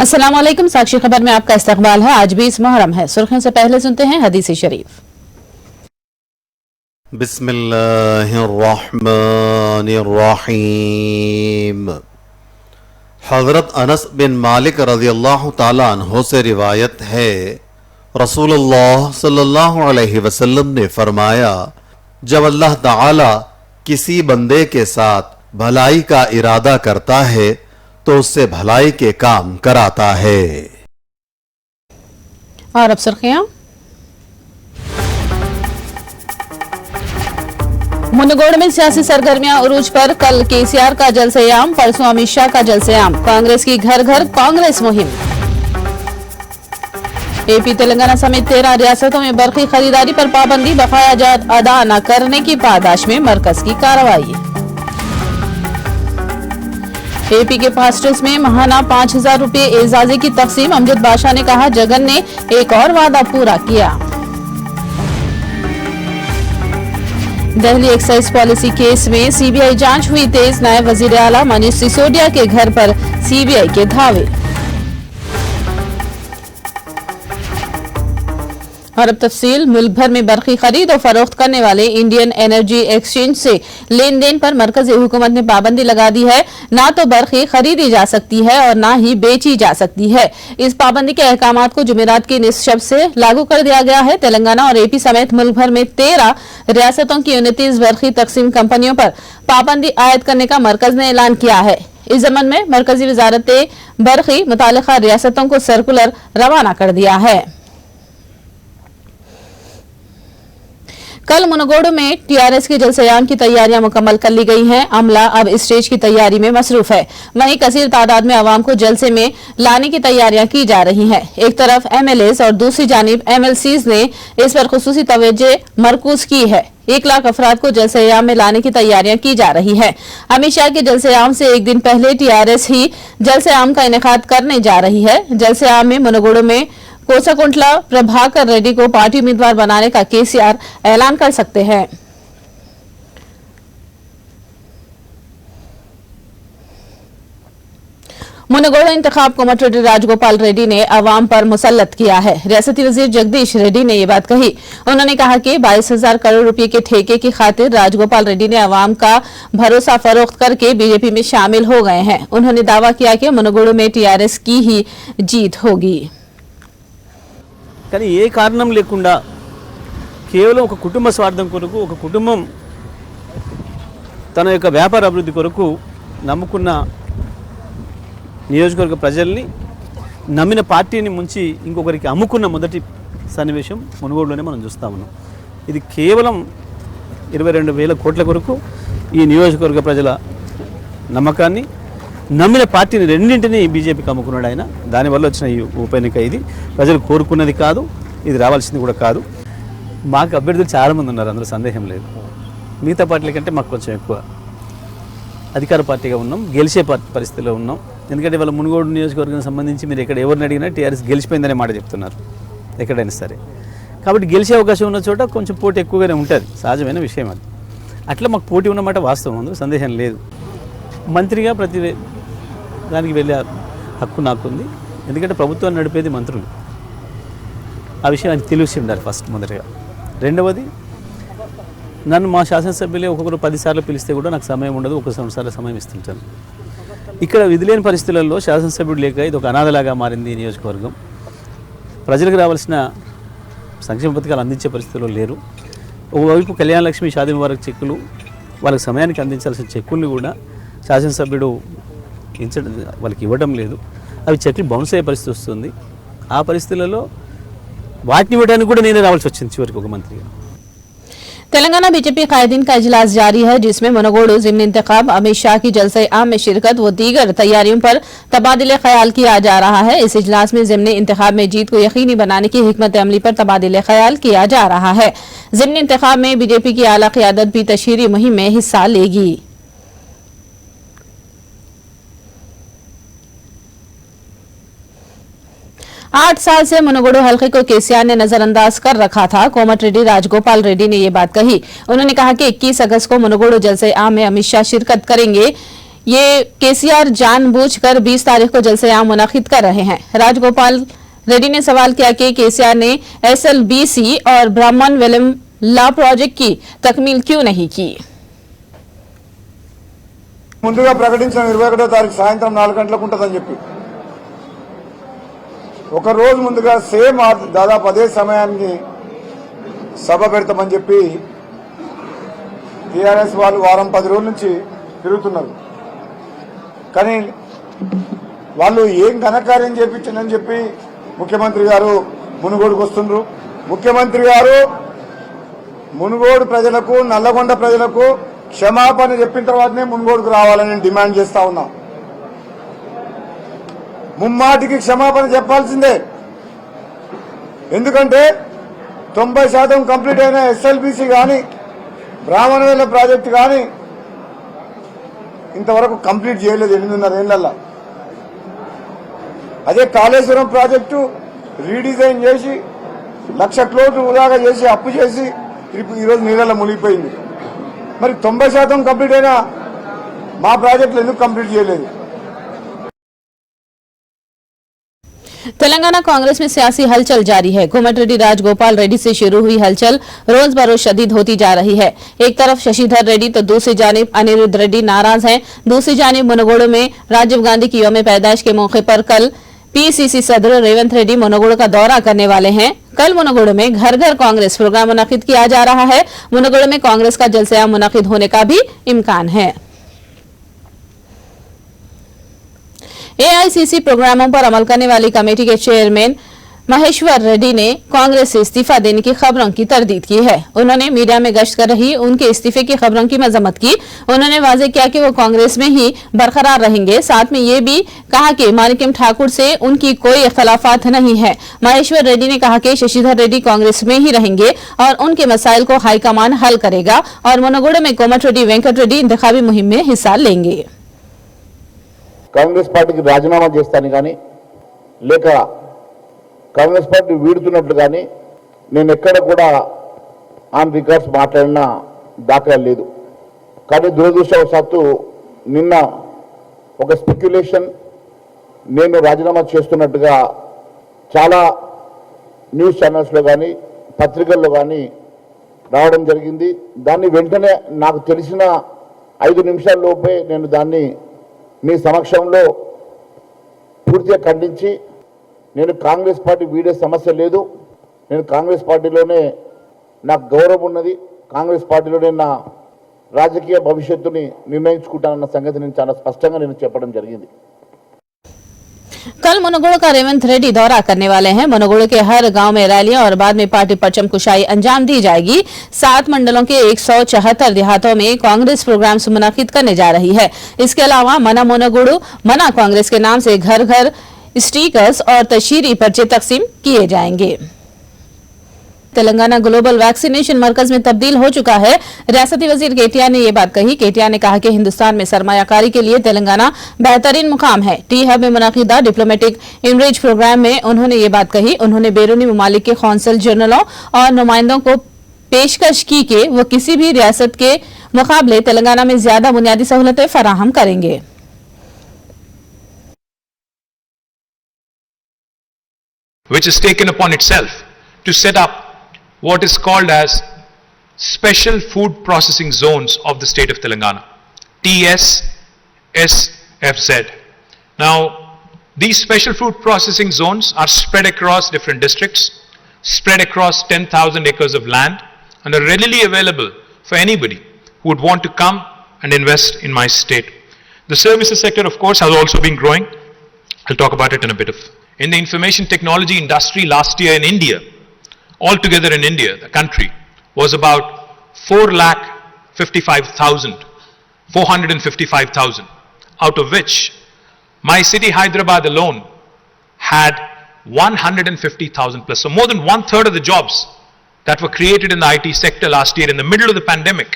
अस्सलाम वालेकुम। साक्षी खबर में आपका इस्तकबाल है। आज 20 मुहर्रम है। सुर्खियों से पहले सुनते हैं हदीस शरीफ। बिस्मिल्लाहिर्रहमानिर्रहीम। हज़रत अनस बिन मालिक रज़ियल्लाहु ताला अन्हु से रिवायत है, रसूलुल्लाह सल्लल्लाहु अलैहि वसल्लम ने फरमाया, जब अल्लाह ताला किसी बंदे के साथ भलाई का इरादा करता है तो उससे भलाई के काम कराता है। और अब सुर्खियां। मुनगोड़ में सियासी सरगर्मियां उरूज पर। कल केसीआर का जलसे-ए-आम, परसों अमित शाह का जलसे-ए-आम। कांग्रेस की घर घर कांग्रेस मुहिम। एपी तेलंगाना समेत 13 रियासतों में बरकी खरीदारी पर पाबंदी। बकाया जात अदा न करने की पादाश में मरकज की कार्रवाई। एपी के फास्टर्स में महाना 5000 रुपए एजाजे की तकसीम। अमजद बादशाह ने कहा, जगन ने एक और वादा पूरा किया। दिल्ली एक्साइज पॉलिसी केस में सीबीआई जांच हुई तेज। नायब वजीर आला मनीष सिसोदिया के घर पर सीबीआई के धावे। और अब तफसील। मुल्क भर में बरकी खरीद और फरोख्त करने वाले इंडियन एनर्जी एक्सचेंज से लेन देन पर मरकजी हुकूमत ने पाबंदी लगा दी है। ना तो बरकी खरीदी जा सकती है और ना ही बेची जा सकती है। इस पाबंदी के अहकामात को जुमेरात की निशब से लागू कर दिया गया है। तेलंगाना और एपी समेत मुल्क भर में 13 रियासतों की 29 बरकी तकसीम कंपनियों पर पाबंदी आयद करने का मरकज ने ऐलान किया है। इस जमन में मरकजी वजारत बरकी मुतालिका रियासतों को सर्कुलर रवाना कर दिया है। कल मुनगोड़ में टीआरएस के जलसे-ए-आम की तैयारियां मुकम्मल कर ली गई हैं। अमला अब स्टेज की तैयारी में मसरूफ है। वहीं कसीर तादाद में अवाम को जलसे में लाने की तैयारियां की जा रही हैं। एक तरफ एमएलएस और दूसरी जानिब एमएलसीज ने इस पर खुसूसी तवज्जो मरकूज की है। 1 लाख अफराद को जलसे-ए-आम में लाने की तैयारियां की जा रही है। अमित शाह के जलसे-ए-आम से एक दिन पहले टीआरएस ही जलसे-ए-आम का इनेकाद करने जा रही है। जलसे-ए-आम में मुनगोड़ में कोसाकुंटला प्रभाकर रेड्डी को पार्टी उम्मीदवार बनाने का केसीआर ऐलान कर सकते हैं। मुनगोड़ इंतखाब को कोमटिरेड्डी राजगोपाल रेड्डी ने अवाम पर मुसल्लत किया है। रियासती वजीर जगदीश रेड्डी ने ये बात कही। उन्होंने कहा कि 22,000 करोड़ रुपए के ठेके की खातिर राजगोपाल रेड्डी ने अवाम का भरोसा फरोख्त करके बीजेपी में शामिल हो गए हैं। उन्होंने दावा किया कि मुनगोड़ में टीआरएस की ही जीत होगी। కానీ ఏ కారణం లేకుండా కేవలం ఒక కుటుంబ స్వార్థం కొరకు, ఒక కుటుంబం తన యొక్క వ్యాపార అభివృద్ధి కొరకు నమ్ముకున్న నియోజకవర్గ ప్రజల్ని, నమ్మిన పార్టీని ముంచి ఇంకొకరికి అమ్ముకున్న మొదటి సన్నివేశం మునుగోడులోనే మనం చూస్తా ఉన్నాం. ఇది కేవలం 22,000 కోట్ల కొరకు ఈ నియోజకవర్గ ప్రజల నమ్మకాన్ని, నమ్మిన పార్టీని రెండింటినీ బీజేపీకి అమ్ముకున్నాడు ఆయన. దానివల్ల వచ్చిన ఈ ఉప ఎన్నిక ఇది ప్రజలు కోరుకున్నది కాదు, ఇది రావాల్సింది కూడా కాదు. మాకు అభ్యర్థులు చాలామంది ఉన్నారు, అందులో సందేహం లేదు. మిగతా పార్టీల కంటే మాకు కొంచెం ఎక్కువ అధికార పార్టీగా ఉన్నాం, గెలిచే పరిస్థితిలో ఉన్నాం. ఎందుకంటే వాళ్ళ మునుగోడు నియోజకవర్గానికి సంబంధించి మీరు ఎక్కడ ఎవరిని అడిగినా టీఆర్ఎస్ గెలిచిపోయిందనే మాట చెప్తున్నారు ఎక్కడైనా సరే. కాబట్టి గెలిచే అవకాశం ఉన్న చోట కొంచెం పోటీ ఎక్కువగానే ఉంటుంది, సహజమైన విషయం అది. అట్లా మాకు పోటీ ఉన్నమాట వాస్తవం, అందులో సందేహం లేదు. మంత్రిగా ప్రతి దానికి వెళ్ళే హక్కు నాకుంది, ఎందుకంటే ప్రభుత్వాన్ని నడిపేది మంత్రులు. ఆ విషయం ఆయనకు తెలిసి ఉండాలి ఫస్ట్, మొదటిగా. రెండవది, నన్ను మా శాసనసభ్యులే ఒక్కొక్కరు 10 సార్లు పిలిస్తే కూడా నాకు సమయం ఉండదు, 1 సంవత్సరాల సమయం ఇస్తుంటాను. ఇక్కడ విధి లేని పరిస్థితులలో శాసనసభ్యుడు లేక ఇది ఒక అనాథలాగా మారింది ఈ నియోజకవర్గం. ప్రజలకు రావాల్సిన సంక్షేమ పథకాలు అందించే పరిస్థితుల్లో లేరు. ఒకవైపు కళ్యాణ లక్ష్మి, షాదీ ముబారక్ చెక్కులు, వాళ్ళకి సమయానికి అందించాల్సిన చెక్కుల్ని కూడా శాసనసభ్యుడు వాళ్ళకి ఇవ్వడం లేదు. అవి చెక్కులు బౌన్స్ అయ్యే పరిస్థితి వస్తుంది. ఆ పరిస్థితులలో వాటిని ఇవ్వడానికి కూడా నేనే రావాల్సి వచ్చింది చివరికి ఒక మంత్రిగా. तेलंगाना बीजेपी कायदीन का इजलास जारी है, जिसमें मुनगोड़ ज़िम्नी इंतखाब, अमित शाह की जलसे-ए-आम में शिरकत व दीगर तैयारियों पर तबादिले ख्याल किया जा रहा है। इस इजलास में ज़िम्नी इंतखाब में जीत को यकीनी बनाने की हिकमत अमली पर तबादिले ख्याल किया जा रहा है। ज़िम्नी इंतखाब में बीजेपी की आला क़यादत भी तशहीरी मुहिम में हिस्सा लेगी। 8 साल से मुनगोड़ हल्के को केसीआर ने नजरअंदाज कर रखा था। कोमटिरेड्डी राजगोपाल रेड्डी ने ये बात कही। उन्होंने कहा कि 21 अगस्त को मुनगोड़ जलसे-ए-आम में अमित शाह शिरकत करेंगे। ये केसीआर जानबूझकर 20 तारीख को जलसे-आम मुनाकिद कर रहे हैं। राजगोपाल रेड्डी ने सवाल किया कि केसीआर ने एसएलबीसी और ब्राह्मण वेलम ला प्रोजेक्ट की तकमील क्यों नहीं की। ముందుగా ప్రకటించిన 21వ తారీఖు సాయంత్రం 4 గంటలకు ఉంటుందని చెప్పి ఒక రోజు ముందుగా సేమ్ దాదాపు అదే సమయానికి సభ పెడతామని చెప్పి టీఆర్ఎస్ వాళ్ళు వారం 10 రోజుల నుంచి తిరుగుతున్నారు. కానీ వాళ్ళు ఏం ఘనకార్యం చేపించిందని చెప్పి ముఖ్యమంత్రి గారు మునుగోడుకు వస్తున్నారు. ముఖ్యమంత్రి గారు మునుగోడు ప్రజలకు నల్లగొండ ప్రజలకు క్షమాపణ చెప్పిన తర్వాతనే మునుగోడుకు రావాలని డిమాండ్ చేస్తా ఉన్నాం. ముమ్మాటికి క్షమాపణ చెప్పాల్సిందే. ఎందుకంటే 90% కంప్లీట్ అయిన ఎస్ఎల్బీసీ కానీ బ్రాహ్మణవేల ప్రాజెక్టు కానీ ఇంతవరకు కంప్లీట్ చేయలేదు 8.5 ఏళ్లలో. అదే కాళేశ్వరం ప్రాజెక్టు రీడిజైన్ చేసి 1,00,000 కోట్లు వృధాగా చేసి అప్పు చేసి ఈరోజు నీళ్ళలో మునిగిపోయింది. మరి 90% కంప్లీట్ అయినా మా ప్రాజెక్టులు ఎందుకు కంప్లీట్ చేయలేదు? तेलंगाना कांग्रेस में सियासी हलचल जारी है। कोमटिरेड्डी राजगोपाल रेड्डी से शुरू हुई हलचल रोज बरोज शदीद होती जा रही है। एक तरफ शशिधर रेड्डी तो दूसरी जानिब अनिरुद्ध रेड्डी नाराज हैं। दूसरी जानिब मुनगोड़ो में राजीव गांधी की यौम पैदाइश के मौके पर कल पीसीसी सदर रेवंत रेड्डी मुनगोड़ो का दौरा करने वाले हैं। कल मुनगोड़ो में घर घर कांग्रेस प्रोग्राम मुनाकिद किया जा रहा है। मुनगोड़ो में कांग्रेस का जलसे-आम मुनाकिद होने का भी इम्कान है। एआईसीसी प्रोग्रामों पर अमल करने वाली कमेटी के चेयरमैन महेश्वर रेड्डी ने कांग्रेस से इस्तीफा देने की खबरों की तरदीद की है। उन्होंने मीडिया में गश्त कर रही उनके इस्तीफे की खबरों की मजम्मत की। उन्होंने वाजे किया कि वो कांग्रेस में ही बरकरार रहेंगे। साथ में ये भी कहा कि मानिकम ठाकुर से उनकी कोई इख्तलाफात नहीं है। महेश्वर रेड्डी ने कहा कि शशिधर रेड्डी कांग्रेस में ही रहेंगे और उनके मसाइल को हाईकमान हल करेगा और मुनगोड़ में कोमटिरेड्डी वेंकट रेड्डी इंतखाबी मुहिम में हिस्सा लेंगे। కాంగ్రెస్ పార్టీకి రాజీనామా చేస్తాను కానీ లేక కాంగ్రెస్ పార్టీ వీడుతున్నట్లు కానీ నేను ఎక్కడ కూడా ఆన్ రికార్డ్స్ మాట్లాడిన దాఖలా లేదు. కానీ దురదృష్టవశాత్తు నిన్న ఒక స్పెక్యులేషన్ నేను రాజీనామా చేస్తున్నట్టుగా చాలా న్యూస్ ఛానల్స్లో కానీ పత్రికల్లో కానీ రావడం జరిగింది. దాన్ని వెంటనే నాకు తెలిసిన 5 నిమిషాల్లోపే నేను దాన్ని మీ సమక్షంలో పూర్తిగా ఖండించి నేను కాంగ్రెస్ పార్టీ వీడే సమస్య లేదు, నేను కాంగ్రెస్ పార్టీలోనే నాకు గౌరవం ఉన్నది, కాంగ్రెస్ పార్టీలోనే నా రాజకీయ భవిష్యత్తుని నిర్ణయించుకుంటానన్న సంగతి నేను చాలా స్పష్టంగా నేను చెప్పడం జరిగింది. कल मुनगोड़ का रेवंत रेड्डी दौरा करने वाले हैं। मुनगोड़ के हर गांव में रैलियां और बाद में पार्टी परचम कुशाई अंजाम दी जाएगी। 7 मंडलों के 174 देहातों में कांग्रेस प्रोग्राम मुनाकिद करने जा रही है। इसके अलावा मना मुनगोड़ मना कांग्रेस के नाम से घर घर स्टिकर्स और तशहीरी पर्चे तकसीम किए जाएंगे। तेलंगाना ग्लोबल वैक्सीनेशन मरकज में तब्दील हो चुका है। रियासती वजीर केटीआर ने यह बात कही। केटीआर ने कहा कि हिंदुस्तान में सरमायाकारी के लिए तेलंगाना बेहतरीन मुकाम है। टी हब में मुनाकिदा डिप्लोमेटिक इनरिच प्रोग्राम में उन्होंने ये बात कही। उन्होंने बैरूनी ममालिक के कौंसल जनरलों और नुमाइंदों को पेशकश की कि वो किसी भी रियासत के मुकाबले तेलंगाना में ज्यादा बुनियादी सहूलतें फराहम करेंगे। Which has taken upon itself to set up what is called as Special Food Processing Zones of the state of Telangana, TSSFZ. Now, these Special Food Processing Zones are spread across different districts, spread across 10,000 acres of land, and are readily available for anybody who would want to come and invest in my state. The services sector, of course, has also been growing. I'll talk about it in a bit. In the information technology industry last year in India, altogether in India, the country, was about 455,000, out of which my city Hyderabad alone had 150,000 plus. So more than 1/3 of the jobs that were created in the IT sector last year in the middle of the pandemic.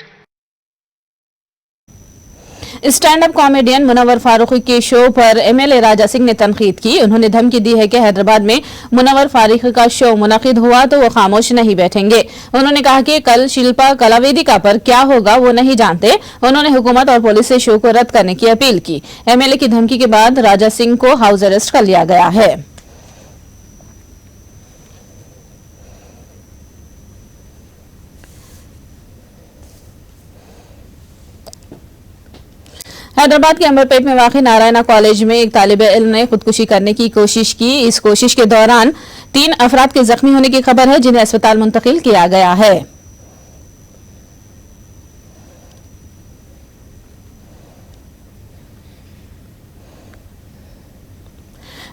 Stand up comedian Munawar Faruqui के show पर MLA Raja Singh ने तनकीद की। उन्होंने धमकी दी है कि हैदराबाद में मुनव्वर फारूकी का शो मुनक़िद हुआ तो वो खामोश नहीं बैठेंगे। उन्होंने कहा कि कल शिल्पा कला वेदिका पर क्या होगा वो नहीं जानते। उन्होंने हुकूमत और पुलिस से शो को रद्द करने की अपील की। एमएलए की धमकी के बाद राजा सिंह को हाउस अरेस्ट कर लिया गया है। हैदराबाद के अंबरपेट में वाक़ई नारायणा कॉलेज में एक तालिब इल्म ने खुदकुशी करने की कोशिश की। इस कोशिश के दौरान 3 अफराद के जख्मी होने की खबर है, जिन्हें अस्पताल मुंतकिल किया गया है।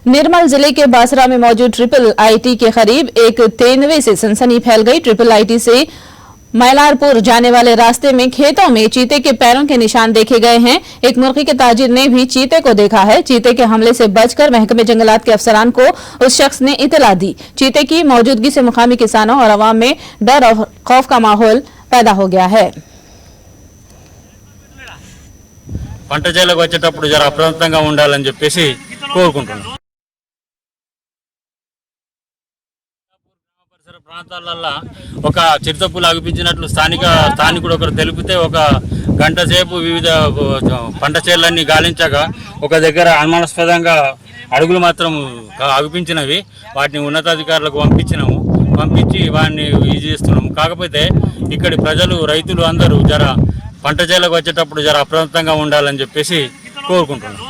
निर्मल जिले के बासरा में मौजूद ट्रिपल आईटी के करीब एक तेंदुए से सनसनी फैल गई। ट्रिपल आईटी से मैलारपुर जाने वाले रास्ते में खेतों में चीते के पैरों के निशान देखे गए हैं। एक मुर्गी के ताजिर ने भी चीते को देखा है। चीते के हमले से बचकर महकमे जंगलात के अफसरान को उस शख्स ने इतला दी। चीते की मौजूदगी से मुकामी किसानों और अवाम में डर और खौफ का माहौल पैदा हो गया है। పంట చేలకు వచ్చేటప్పుడు జర అప్రమత్తంగా ఉండాలని చెప్పేసి కోరుకుంటున్నాను. పరిసర ప్రాంతాలలో ఒక చిరుతపులు అగిపించినట్లు స్థానికుడు ఒకరు తెలిపితే ఒక గంట సేపు వివిధ పంట చేలన్నీ గాలించగా ఒక దగ్గర అనుమానాస్పదంగా అడుగులు మాత్రం అగిపించినవి. వాటిని ఉన్నతాధికారులకు పంపించి వాటిని ఇది చేస్తున్నాము. కాకపోతే ఇక్కడి ప్రజలు రైతులు అందరూ జర పంట చేలకు వచ్చేటప్పుడు జర అప్రమత్తంగా ఉండాలని చెప్పేసి కోరుకుంటున్నాను.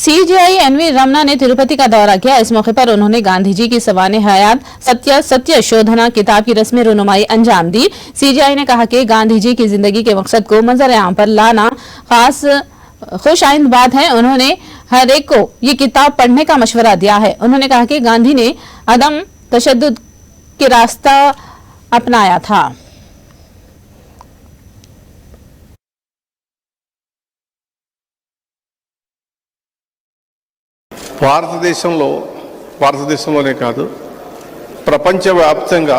सीजीआई एनवी रमना ने तिरुपति का दौरा किया। इस मौके पर उन्होंने गांधी जी की सवाने हयात सत्य शोधना किताब की रस्मी रुनुमाई अंजाम दी। सीजीआई ने कहा कि गांधी जी की जिंदगी के मकसद को मंजर आम पर लाना खास खुश आइंद बात है। उन्होंने हर एक को ये किताब पढ़ने का मशवरा दिया है। उन्होंने कहा कि गांधी ने अदम तशद्दुद के रास्ता अपनाया था। భారతదేశంలోనే కాదు ప్రపంచవ్యాప్తంగా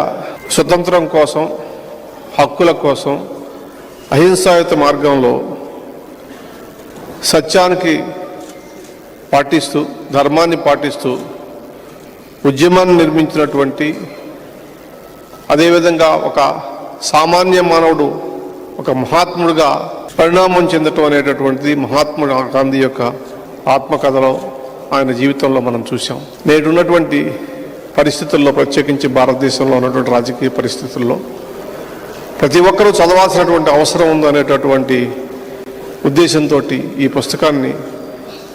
స్వతంత్రం కోసం, హక్కుల కోసం అహింసాయుత మార్గంలో సత్యానికి పాటిస్తూ, ధర్మాన్ని పాటిస్తూ ఉద్యమాన్ని నిర్మించినటువంటి, అదేవిధంగా ఒక సామాన్య మానవుడు ఒక మహాత్ముడిగా పరిణామం చెందటం అనేటటువంటిది మహాత్ముడు గాంధీ యొక్క ఆత్మకథలో ఆయన జీవితంలో మనం చూసాం. నేడున్నటువంటి పరిస్థితుల్లో, ప్రత్యేకించి భారతదేశంలో ఉన్నటువంటి రాజకీయ పరిస్థితుల్లో ప్రతి ఒక్కరూ చదవాల్సినటువంటి అవసరం ఉందనేటటువంటి ఉద్దేశంతో ఈ పుస్తకాన్ని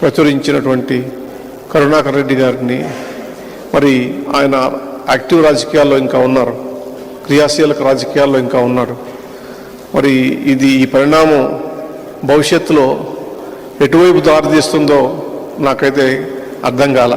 ప్రచురించినటువంటి కరుణాకర్ రెడ్డి గారిని, మరి ఆయన యాక్టివ్ రాజకీయాల్లో ఇంకా ఉన్నారు, క్రియాశీలక రాజకీయాల్లో ఇంకా ఉన్నారు. మరి ఈ పరిణామం భవిష్యత్తులో ఎటువైపు దారితీస్తుందో నాకైతే అర్థం కాల.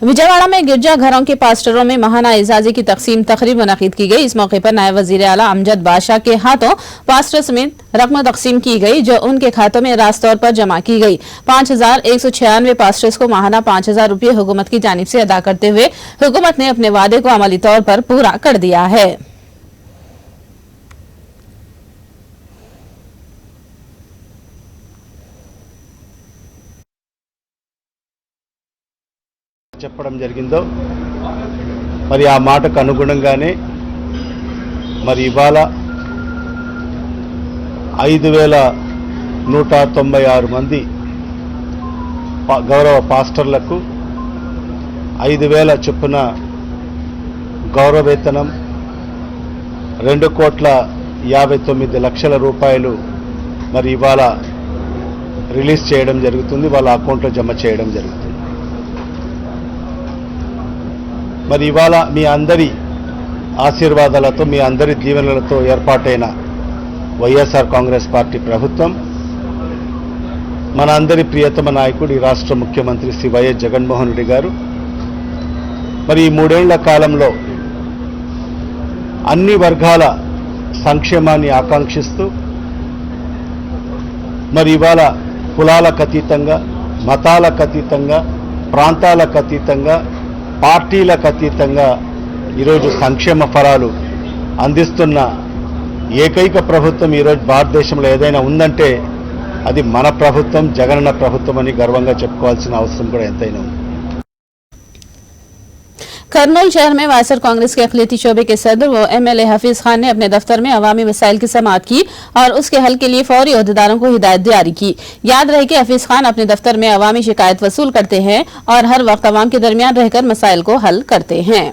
विजयवाड़ा में गिरजाघरों के पास्टरों में महाना एजाजी की तकसीम तकरीब मुनक़िद की गई। इस मौके पर नायब वज़ीर आला अमजद बादशाह के हाथों पास्टर समेत रकम तकसीम की गई, जो उनके खातों में रास्त तौर पर जमा की गई। 5196 पास्टर्स को महाना 5000 रुपये हुकूमत की जानिब से अदा करते हुए हुकूमत ने अपने वादे को अमली तौर पर पूरा कर दिया है। చెప్పడం జరిగిందో మరి ఆ మాటకు అనుగుణంగానే మరి ఇవాళ 5196 మంది గౌరవ పాస్టర్లకు 5000 చొప్పున గౌరవ వేతనం, 2,59,00,000 రూపాయలు మరి ఇవాళ రిలీజ్ చేయడం జరుగుతుంది, వాళ్ళ అకౌంట్లో జమ చేయడం జరుగుతుంది. మరి ఇవాళ మీ అందరి ఆశీర్వాదాలతో, మీ అందరి దీవెనలతో ఏర్పాటైన వైఎస్ఆర్ కాంగ్రెస్ పార్టీ ప్రభుత్వం, మన అందరి ప్రియతమ నాయకుడు ఈ రాష్ట్ర ముఖ్యమంత్రి శ్రీ వైఎస్ జగన్మోహన్ రెడ్డి గారు మరి ఈ 3 ఏళ్ల కాలంలో అన్ని వర్గాల సంక్షేమాన్ని ఆకాంక్షిస్తూ మరి ఇవాళ కులాలకు అతీతంగా, మతాలకు అతీతంగా, ప్రాంతాలకు అతీతంగా, పార్టీలకు అతీతంగా ఈరోజు సంక్షేమ ఫలాలు అందిస్తున్న ఏకైక ప్రభుత్వం ఈరోజు భారతదేశంలో ఏదైనా ఉందంటే అది మన ప్రభుత్వం, జగనన్న ప్రభుత్వం అని గర్వంగా చెప్పుకోవాల్సిన అవసరం కూడా ఎంతైనా ఉంది. करनूल शहर में वायएसआर कांग्रेस के अखिलेती शोबे के सदर व एमएलए हफीज खान ने अपने दफ्तर में अवामी मसाइल की समाअत की और उसके हल के लिए फौरी ओहदेदारों को हिदायत जारी की। याद रहे कि हफीज खान अपने दफ्तर में अवामी शिकायत वसूल करते हैं और हर वक्त अवाम के दरमियान रहकर मसाइल को हल करते हैं।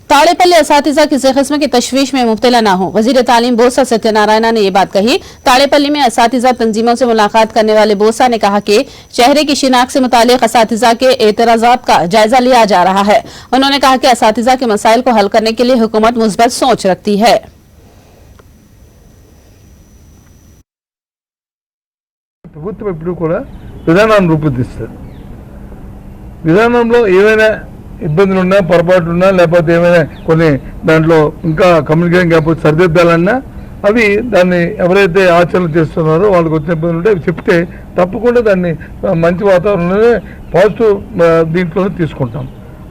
ताड़ेपल्ली असातिज़ा किसी किस्म की तशवीश में मुब्तला न हो, वजीर तालीम बोसा सत्यनारायण ने यह बात कही। ताड़ेपल्ली में असातिज़ा तंजीमों से मुलाकात करने वाले बोसा ने कहा कि चेहरे की शिनाख्त से मुतालिक असातिज़ा के एतराज़ात का जायजा लिया जा रहा है। उन्होंने कहा कि असातिज़ा के मसाइल को हल करने के लिए हुकूमत मुस्बत सोच रखती है। ప్రభుత్వం ఎప్పుడు కూడా విధానాన్ని రూపొందిస్తారు. విధానంలో ఏమైనా ఇబ్బందులు ఉన్నా, పొరపాటున్నా, లేకపోతే ఏమైనా కొన్ని దాంట్లో ఇంకా కమ్యూనికేషన్ కాకపోతే సరిదిద్దాలన్నా అవి దాన్ని ఎవరైతే ఆచరణ చేస్తున్నారో వాళ్ళకి వచ్చిన ఇబ్బందులు ఉంటే అవి చెప్తే తప్పకుండా దాన్ని మంచి వాతావరణంలోనే పాజిటివ్ దీంట్లోనే తీసుకుంటాం.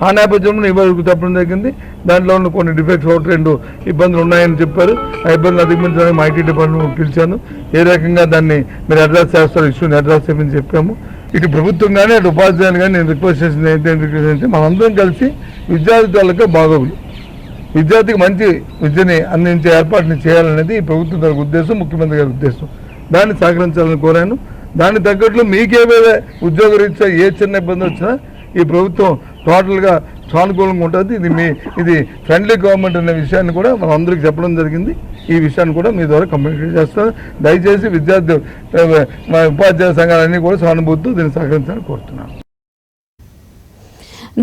ఆ నేపథ్యంలో ఇవాళ చెప్పడం జరిగింది. దాంట్లో ఉన్న కొన్ని డిఫెక్ట్స్ ఒకటి రెండు ఇబ్బందులు ఉన్నాయని చెప్పారు. ఆ ఇబ్బందులు అధిగమించడానికి మా ఐటీ డిపార్ట్మెంట్ పిలిచాను. ఏ రకంగా దాన్ని మీరు అడ్రస్ చేస్తారో ఇష్యూని అడ్రస్ చేయమని చెప్పాము. ఇటు ప్రభుత్వం కానీ అటు ఉపాధ్యాయులు కానీ నేను రిక్వెస్ట్ చేసింది ఏంటంటే మనందరం కలిసి విద్యార్థులకు బాగోగులు, విద్యార్థికి మంచి విద్యని అందించే ఏర్పాటుని చేయాలనేది ప్రభుత్వం గారి ఉద్దేశం, ముఖ్యమంత్రి గారి ఉద్దేశం. దాన్ని సహకరించాలని కోరాను. దానికి తగ్గట్లు మీకేమైనా ఉద్యోగరీత్యా ఏ చిన్న ఇబ్బంది వచ్చినా ఈ ప్రభుత్వం టోటల్గా సానుకూలంగా ఉంటుంది. ఇది ఫ్రెండ్లీ గవర్నమెంట్ అనే విషయాన్ని కూడా మనం అందరికీ చెప్పడం జరిగింది. ఈ విషయాన్ని కూడా మీ ద్వారా కమ్యూనికేట్ చేస్తాను. దయచేసి విద్యార్థి ఉపాధ్యాయ సంఘాలన్నీ కూడా సానుభూతితో దీన్ని సహకరించాలని కోరుతున్నాను.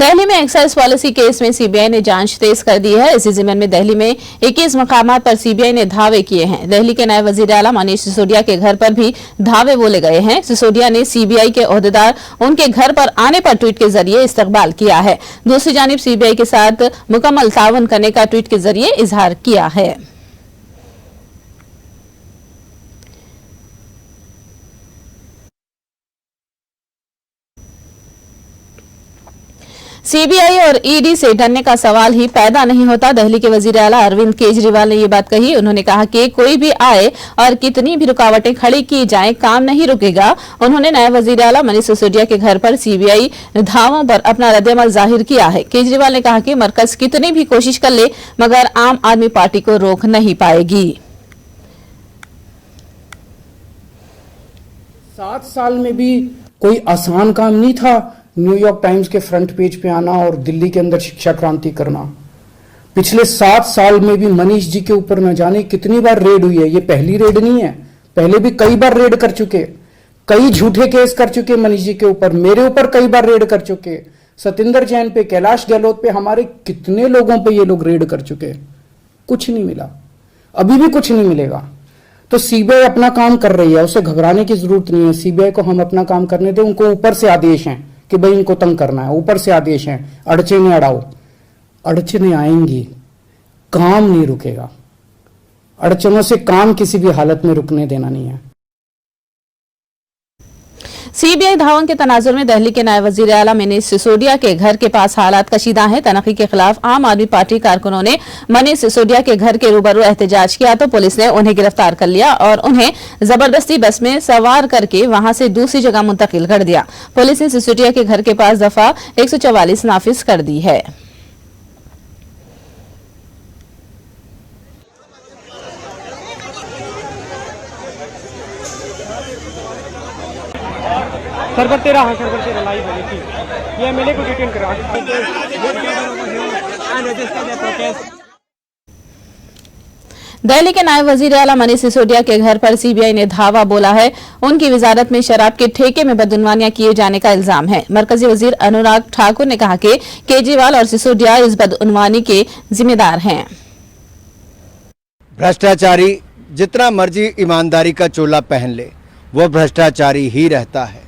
दिल्ली में एक्साइज पॉलिसी केस में सीबीआई ने जांच तेज कर दी है। इसी जिम्मन में दिल्ली में 21 मकामात पर सीबीआई ने धावे किए हैं। दिल्ली के नए वजीर आला मनीष सिसोदिया के घर पर भी धावे बोले गए हैं। सिसोदिया ने सीबीआई के ओहदेदार उनके घर पर आने पर ट्वीट के जरिए इस्तकबाल किया है। दूसरी जानिब सीबीआई के साथ मुकम्मल ताउन करने का ट्वीट के जरिए इजहार किया है। सीबीआई और ईडी से डरने का सवाल ही पैदा नहीं होता। दिल्ली के वजीर आला अरविंद केजरीवाल ने ये बात कही। उन्होंने कहा कि कोई भी आए और कितनी भी रुकावटें खड़ी की जाएं, काम नहीं रुकेगा। उन्होंने नए वजीर आला मनीष सिसोदिया के घर पर सीबीआई धावों पर अपना रद्देअमल जाहिर किया है। केजरीवाल ने कहा कि मरकज कितनी भी कोशिश कर ले मगर आम आदमी पार्टी को रोक नहीं पाएगी। 7 साल में भी कोई आसान काम नहीं था न्यूयॉर्क टाइम्स के फ्रंट पेज पे आना और दिल्ली के अंदर शिक्षा क्रांति करना। पिछले 7 साल में भी मनीष जी के ऊपर न जाने कितनी बार रेड हुई है। ये पहली रेड नहीं है, पहले भी कई बार रेड कर चुके, कई झूठे केस कर चुके मनीष जी के ऊपर, मेरे ऊपर कई बार रेड कर चुके, सतिंदर जैन पे, कैलाश गहलोत पे, हमारे कितने लोगों पे ये लोग रेड कर चुके। कुछ नहीं मिला, अभी भी कुछ नहीं मिलेगा। तो सीबीआई अपना काम कर रही है, उसे घबराने की जरूरत नहीं है। सीबीआई को हम अपना काम करने दें। उनको ऊपर से आदेश हैं कि भाई इनको तंग करना है, ऊपर से आदेश हैं, अड़चने अड़ाओ। अड़चने आएंगी, काम नहीं रुकेगा। अड़चनों से काम किसी भी हालत में रुकने देना नहीं है। सीबीआई धावन के तनाजुर में दिल्ली के नायब वजीर आला मनीष सिसोदिया के घर के पास हालात कशीदा हैं। तनखी के खिलाफ आम आदमी पार्टी कारकुनों ने मनीष सिसोदिया के घर के रूबरू एहतजाज किया तो पुलिस ने उन्हें गिरफ्तार कर लिया और उन्हें जबरदस्ती बस में सवार करके वहां से दूसरी जगह मुंतकिल कर दिया। पुलिस ने सिसोदिया के घर के पास दफा 144 नाफिज कर दी है। सरवर तेरा लाइव है देखिए, ये एमएलए को डिटेन करा। दिल्ली के नायब वजीर आला मनीष सिसोदिया के घर पर सीबीआई ने धावा बोला है। उनकी वजारत में शराब के ठेके में बदउनवानियां किए जाने का इल्जाम है। मरकजी वजीर अनुराग ठाकुर ने कहा कि केजरीवाल और सिसोदिया इस बदउनवानी के जिम्मेदार हैं। भ्रष्टाचारी जितना मर्जी ईमानदारी का चोला पहन ले, वह भ्रष्टाचारी ही रहता है।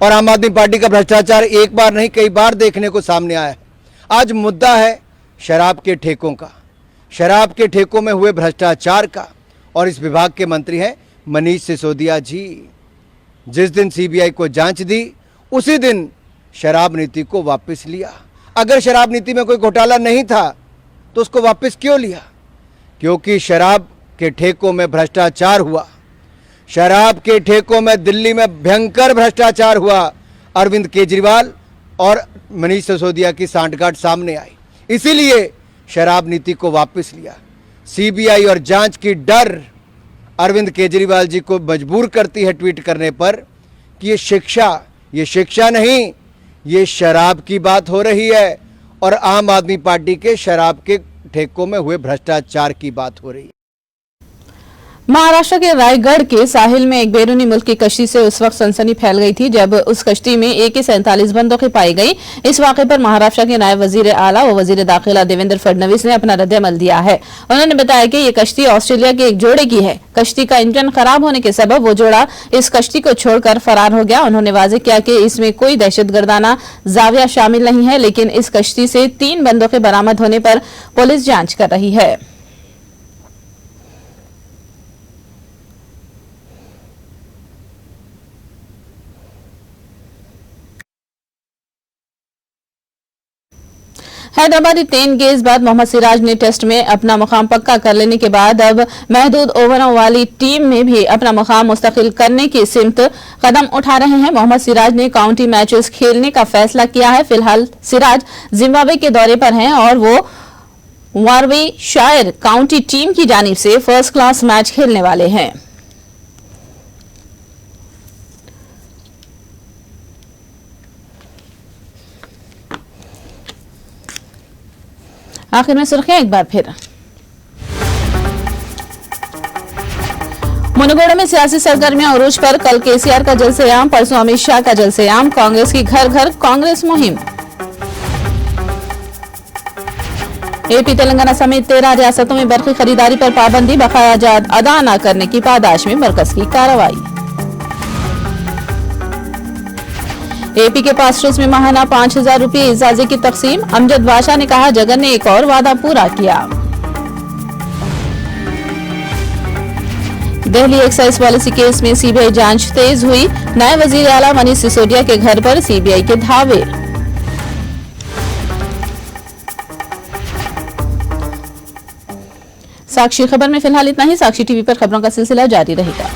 और आम आदमी पार्टी का भ्रष्टाचार एक बार नहीं कई बार देखने को सामने आया है। आज मुद्दा है शराब के ठेकों का, शराब के ठेकों में हुए भ्रष्टाचार का। और इस विभाग के मंत्री हैं मनीष सिसोदिया जी। जिस दिन सीबीआई को जांच दी उसी दिन शराब नीति को वापस लिया। अगर शराब नीति में कोई घोटाला नहीं था तो उसको वापस क्यों लिया? क्योंकि शराब के ठेकों में भ्रष्टाचार हुआ, शराब के ठेकों में दिल्ली में भयंकर भ्रष्टाचार हुआ। अरविंद केजरीवाल और मनीष सिसोदिया की सांठगांठ सामने आई, इसीलिए शराब नीति को वापस लिया। सीबीआई और जांच की डर अरविंद केजरीवाल जी को मजबूर करती है ट्वीट करने पर कि ये शिक्षा नहीं, ये शराब की बात हो रही है और आम आदमी पार्टी के शराब के ठेकों में हुए भ्रष्टाचार की बात हो रही है। महाराष्ट्र के रायगढ़ के साहिल में एक बैरूनी मुल्क की कश्ती से उस वक्त सनसनी फैल गई थी जब उस कश्ती में AK-47 बंदूकें पाई गई। इस वाक़े पर महाराष्ट्र के नायब वजीर आला व वजीर दाखिला देवेंद्र फडणवीस ने अपना रद्द-ए-अमल दिया है। उन्होंने बताया कि ये कश्ती ऑस्ट्रेलिया के एक जोड़े की है। कश्ती का इंजन खराब होने के सबब वो जोड़ा इस कश्ती को छोड़कर फरार हो गया। उन्होंने वाज़ेह किया कि इसमें कोई दहशतगर्दाना जाविया शामिल नहीं है, लेकिन इस कश्ती से 3 बंदूकें बरामद होने पर पुलिस जांच कर रही है। हैदराबादी 10 गेंद बाद मोहम्मद सिराज ने टेस्ट में अपना मुकाम पक्का कर लेने के बाद अब महदूद ओवरों वाली टीम में भी अपना मुकाम मुस्तकिल करने की सिमत कदम उठा रहे हैं। मोहम्मद सिराज ने काउंटी मैचेस खेलने का फैसला किया है। फिलहाल सिराज जिम्बाब्वे के दौरे पर हैं और वो वारवीशायर काउंटी टीम की जानिब से फर्स्ट क्लास मैच खेलने वाले हैं। आखिर में सुर्खियां एक बार फिर। मुनगोड़ा में सियासी सरगर्मियां उरूज पर, कल केसीआर का जलसेआम, परसों अमित शाह का जलसेआम, कांग्रेस की घर घर कांग्रेस मुहिम। AP तेलंगाना समेत 13 रियासतों में बरकी खरीदारी पर पाबंदी, बकाया जात अदा न करने की पादाश में मरकज की कार्रवाई। AP के पास्टर्स में माहाना 5,000 रुपये इजाजे की तकसीम, अमजद बादशाह ने कहा जगन ने एक और वादा पूरा किया। दिल्ली एक्साइज पॉलिसी केस में CBI जांच तेज हुई, नायब वजीर आला मनीष सिसोदिया के घर पर CBI के धावे। साक्षी खबर में फिलहाल इतना ही। साक्षी टीवी पर खबरों का सिलसिला जारी रहेगा।